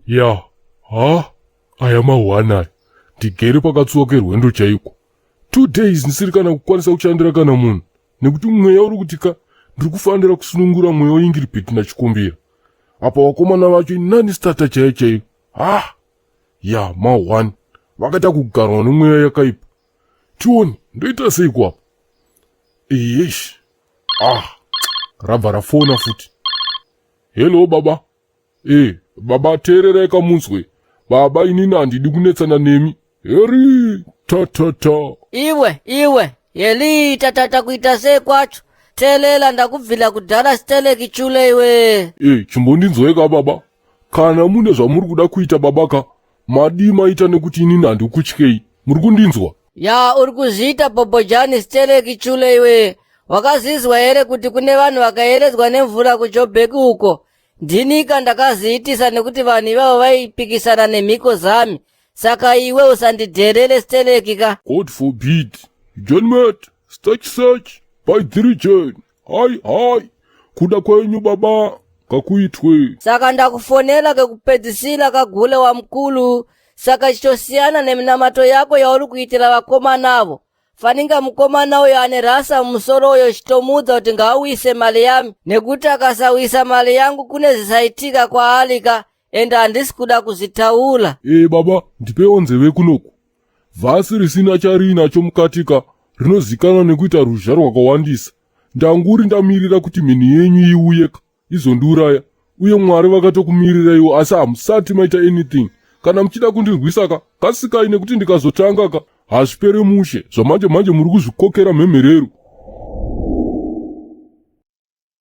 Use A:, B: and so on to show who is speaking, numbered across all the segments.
A: Ya, aya mawana. Ndigere pakatsuwa kerwendo chaiko. 2 days ndisiri kana kukwanisa kushandira kana munhu. Nekuti mweya uri kutika ndiri kufanira kusunungura mweya weingiribheti nachikumbira. Apa vakomana vacho nani stata chaiyo. Ya, mawana. Vakaita kugarwa nemweya yakaipa. Tioni, ndoita sei kwapa? Yesh. Rabva rafona futi. Hello baba. Baba teererai kamunzwe. Baba inini handidi kunetsana nemi. Heri tatata.
B: Iwe yeli tatata kuita sei kwacho. Telela ndakubvila kudhara siteleki chule iwe.
A: Chimbondinzweka baba. Kana mune zvamuri kuda kuita babaka, madi maita nekuti inini handikutyei. Muri kundinzwa?
B: Ya, uri kuzviita bhobhojani siteleki chule iwe. Wakazizwa here kuti kune vanhu vakayeredzwa nemvura kuJoburg uko. Ndinika ndakaziitisa nekuti vanhu ivavo vaipikisana nemhiko zami. Saka iwe usandidherere siteleki ka.
A: God forbid. John Matt, search by the region. Hai. Kuda kwenyu baba, kakuitwe.
B: Saka ndakufonela kekupedzisila kagule wa mkulu. Saka chichosiyana neminamato yako yauri kuitira vakomana avo. Faninga mukomana uyo ane rasa musoro uyo chitomudza kuti ngaawise mali yami. Nekuti akasawisa mali yangu kune zisaitika kwa alika. Enda handisi kuda kuzitaula.
A: Baba, ndipewo nzeve kunoku. Vhasi risina charinacho mukatika rinozikana nekuita ruzha rwakawandisa. Ndanguri ndamirira kuti mheni yenyu iuyeka izondiuraya. Uye Mwari vakatokumirira asi hamusati maita anything. Kana muchida kundirwisaka kasikai nekuti ndikazotangaka hazvipere mushe. Zvamanje muri kuzvikokera mhemherero.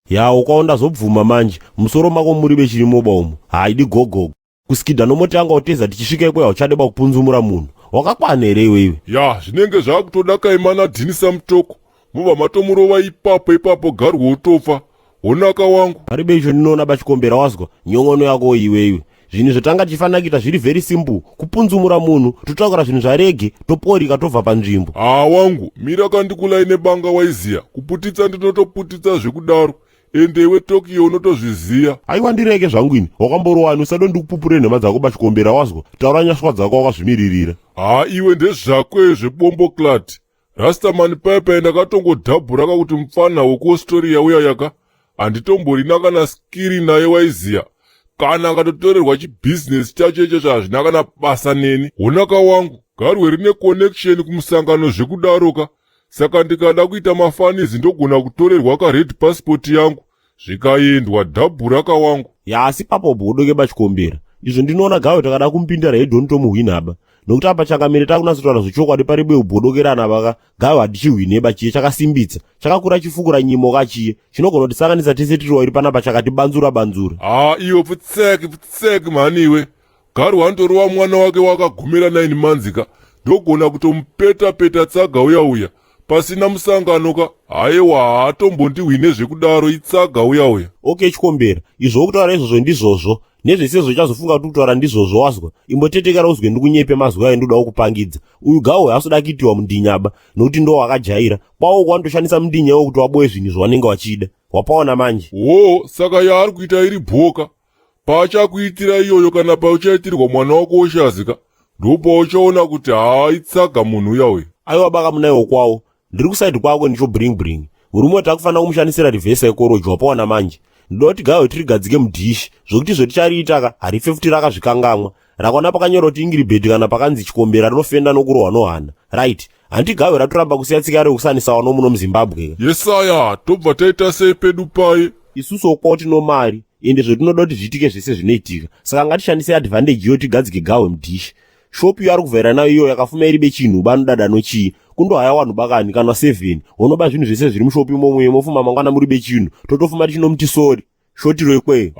C: Ya, ukaonda zobvuma manje musoro mako muri bechirimoba umo haidi gogogo kusikidha nomotanga uteza tichisvika ikweya uchadeba kupunzumura munhu wakakwana here iwewe.
A: Ya, zvinenge zvakutoda kaimana dhinisa mutoko mubva matomurova ipapo garwo utofa. Honaka wangu
C: paribe izvo ndinoona bachikombera wazwa nyongono yako iwewe. Zvinhu zvotanga tifana kuita zviri very simple kupunzumura munhu totaura zvinhu zvarege toporika tobva panzvimbo.
A: Wangu mira kandikulai nebanga waiziya kuputitsa ndinotoputitsa zvekudaro. Endewe Tokyo unotozviziya.
C: Aiwa ndireke zvangu ini wakamborowana usado ndikupupure nhema dzako bachikombera wazwa taura nyaswa dzako wakazvimiririra.
A: Iwe ndezvako zvebombo klati. Rastaman Pepe ndakatongodhabhura kuti mufana wekuOstoria yauya yaka handitomborina kana skiri naye waiziya. Kana akatotorerwa chibhizinesi chacho hazvina kana basa neni. Honaka wangu garwe rine connection kumusangano zvekudaroka. Saka ndikada kuita mafanizi ndogona kutorerwa kared passport yangu zvikaendwa dhabhuraka wangu.
C: Ya, asi papo bodoke bachikombera izvo ndinoona gawe takada kumpindira hedhoni tomuhwinaba nokuti apa changamire takunazotaura zvechokwadi paribe ubodokerana vaka gawe hatichihwineba chiye chakasimbitsa chakakura chifukura nyimo kachiye chinogona kutisanganisa tese tiri wairi panapa chakatibanzura.
A: Iwe pfutseki mani iwe. Garwe handorova mwana wake wakagumira 9 manzika ndogona kutomupeta tsaga uya pasina musangano ka. Haiwa haatombondihwine zvekudaro itsaga uya.
C: Okay chikombera izvo okutaura izvozvo ndizvozvo nezvesezvo chazofunga kuti kutaura ndizvozvo wazwa imbotetekara uzwe ndikunyepe mazwi ayo ndoda kupangidza. Uyu gawe hasoda kuitiwa mudinyaba nokuti ndo wakajaira kwawo kwandoshandisa mudinya wokuti waboye zvinhu zvawanenge wachida. Wapaona manje.
A: Saka yaari kuita iri bhoka pachakuitira iyoyo kana pauchaitirwa mwana wako woshazika ndopauchaona kuti itsaga munhu uya.
C: Aiwa baka munaiwo kwawo ndiri kusaidi kwako ndicho bring murume takufanira kumushandisira reverse psychology. Wapaona manje ndoda kuti gawe tirigadzike mudhishi zvokuti zvotichariitaka harife futi rakazvikangamwa rakona pakanyorwa kuti ingiribheti kana pakanzi chikombera rinofenda nokurohwa nohana right. Handi gawe ratoramba kusiya tsika rekusanisa wano muno muZimbabwe.
A: Yesaya tobva taita sei pedu paye.
C: Isusu okwawo tino mari ende zvotinoda kuti zviitike zvese zvinoitika saka ngatishandise advantage iyo tigadzike gawe mudhishi. Shopu yari kuvhera nayo iyo yakafuma iribe chinhu banodada nochii kundohaya wanhu bakani kana 7 unoba zvinhu zvese zviri mushopu imomwe mofuma mangwana muribe chinhu totofuma tichinomti sorry shotiro ikweyo.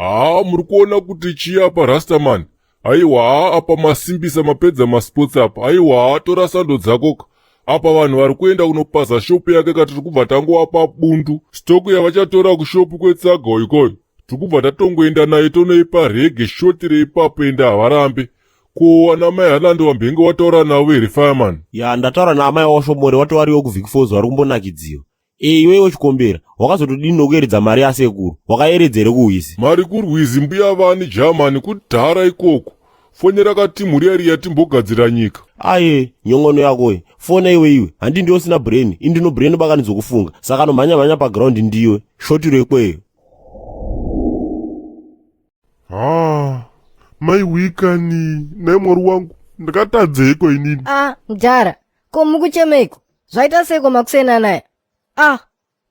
A: Muri kuona kuti chiya pa Rastaman. Aiwa apa masimbisa mapedza masports apa. Aiwa tora sando dzako. Apa vanhu vari kuenda kunopaza shopu yake katiri kubva tangowapa bundu stoku yavachatora kushopu kwetsaga ikoyo tikubva tatongoenda naye tonoipa rege shotire ipapo enda havarambe. Kuwana mai halandi wambenge wataura navo here fireman?
C: Ya ndataura naamai washomore watowariwo kuvhiki 4 vari kumbonakidziwa. Iwewe chikombera, wakazotodini nokueredza mari yasekuru, wakaeredza here kuhwisi?
A: Mari kurwizi mbuya vani Germany kudhara ikoko. Fonera kati mhuri yati mbogadzira nyika.
C: Aye, nyongono yakoye. Fona iwe, handi ndiyo sina brain, indino brain bakanidzo kufunga. Saka no manya paground ndiwe. Shotiro ikweyo.
A: Mai wikani, naimwari wangu, ndakatadzeko inini.
B: Mjara, ko mukuchemeko, zvaita seko makusena naye.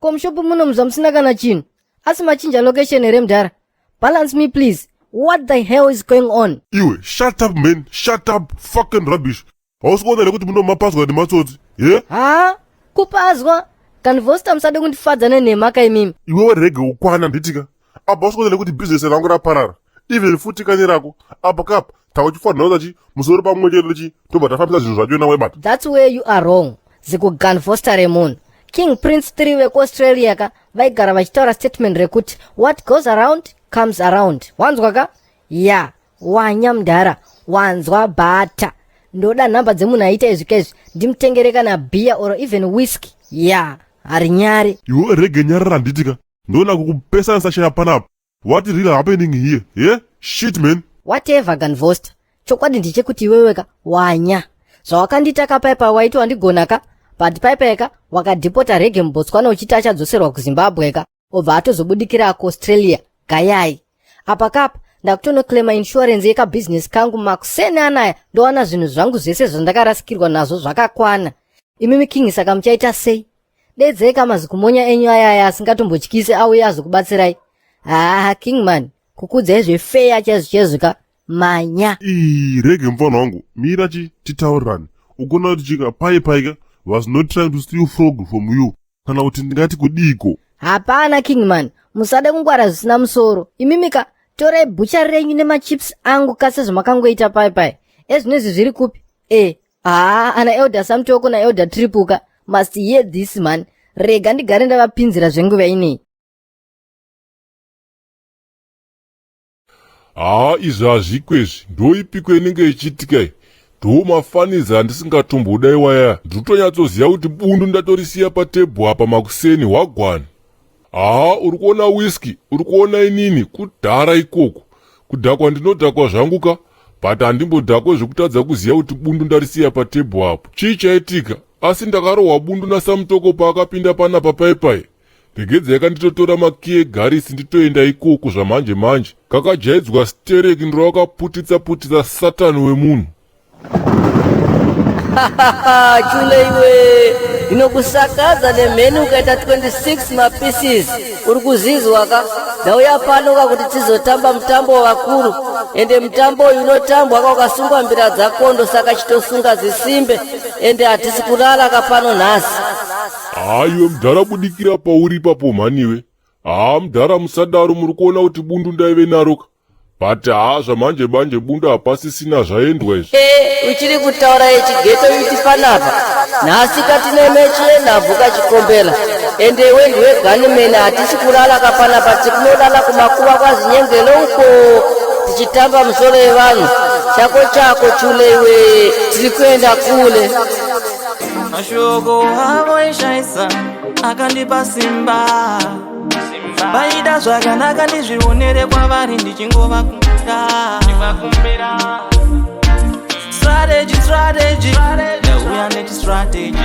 B: Ko mushopu muno musina kana chinhu. Asi machinja location here mjara. Balance me please. What the hell is going on?
A: Iwe, shut up man, shut up, fucking rubbish. Hausikona kuti muno mapazwa nematsotsi, yeah?
B: Kupazwa? Kanvosta musade kundifadza nenhemaka imimi.
A: Iwewe rege ukwana nditika. Apa hausikona kuti business rangu raparara. Even futi kani rako, apa kapa, tawa chifanira zachi, musoro pamwe chete toba tafambisa zvinhu zvacho nawe bata.
B: That's where you are wrong. Zikuganfosta remunhu. King Prince 3 wekuaustralia ka vaigara vachitaura statement rekuti what goes around comes around. Wanzwa ka? Ya, wanya mdhara, wanzwa bata. Ndoda nhamba dzemunhu aita izvi ndimtengereka na beer or even whiskey. Ya, hari nyari.
A: Iwe rege nyarara nditika. Ndona kukupesanisa shaya panapa. What is really happening here? Yeah? Shit man.
B: Whatever Ganvosta. Chokwadi ndichekuti iweweka wanya. Zvawakandita kapaipa waiti wandigona ka. But paipeka wakadhipota rege muBotswana uchiti achadzoserwa kuZimbabwe ka. Obva atozobudikira kuAustralia. Gayai. Apa kapa ndakutonoclaima insurance yeka business kangu makusene anaya ndowana zvinhu zvangu zvese zvandakarasikirwa nazvo zvakakwana. Imimi King saka muchaita sei? Dedzeka mazikumonya enyu aya asingatombotyise auye azokubatsirai. Kingman, kukudza izvefair chezvika manya.
A: Rege mfana wangu, mira titaurirane. Ukona kuti chika paika was not trying to steal frog from you. Kana kuti ndingati kudiko.
B: Hapana Kingman, musade kungwara zvisina musoro. Imimika, torai bhucha renyu nemachips angu kase zvamakangoita pai. Ezvinezvi zviri kupi? Ana Elder Samtoko na Elder Tripuka. Must hear this man. Rega ndigare ndavapinzira zvenguva inei.
A: Izvi hazvikwezvi, ndoipiko inenge ichiitika iyi. Ndomafaniza andisingatombodai waya. Ndotonyatsoziva kuti bundu ndatorisiya patebhu apa makuseni wagwana. Uri kuona whisky, uri kuona inini, kudhara ikoko. Kudhakwa ndinodhakwa zvangu ka, but handimbodhakwe zvekutadza kuziva kuti bundu ndarisiya patebhu apo. Chii chaitika? Asi ndakarohwa bundu naSamtoko paakapinda panapa paipai. Regedza yakanditotora makiyi egarisi nditoenda ikoko zvamanje. Kakajaidzwa stereki ndirawakaputitsa satani wemunhu.
B: Chule iwe, inokusakadza nemheni ukaita 26 mapieces. Uri kuzizwa ka? Ndauya pano kuti tizotamba mutambo wavakuru. Ende mutambo unotambwa wakasungwa mbira dzakondo saka chitosunga zisimbe. Ende hatisi kulala kapano nhasi.
A: Iwe mudhara budikira pauri ipapo mhaniwe. Mudhara musadaro muri kuona kuti bundu ndaive naro ka. But zvamanje bundu hapasisina zvaendwa izvi.
B: Uchiri kutaura yechighetto iti panapa. Nhasi katine mechi yenhabvu kachikombela. Ende iwe ndiwe gunman hatisi kulala kapanapa tikunodana kumakuva kwazinyengelo uko. Tichitamba musoro yevanhu. Chako chule iwe, tiri kuenda kule.
D: Mashoko havo ishaisa akandipa simba vaida zvakanaka ndizvionere kwavari ndichingovakumbira strategy ndauya nechistrategy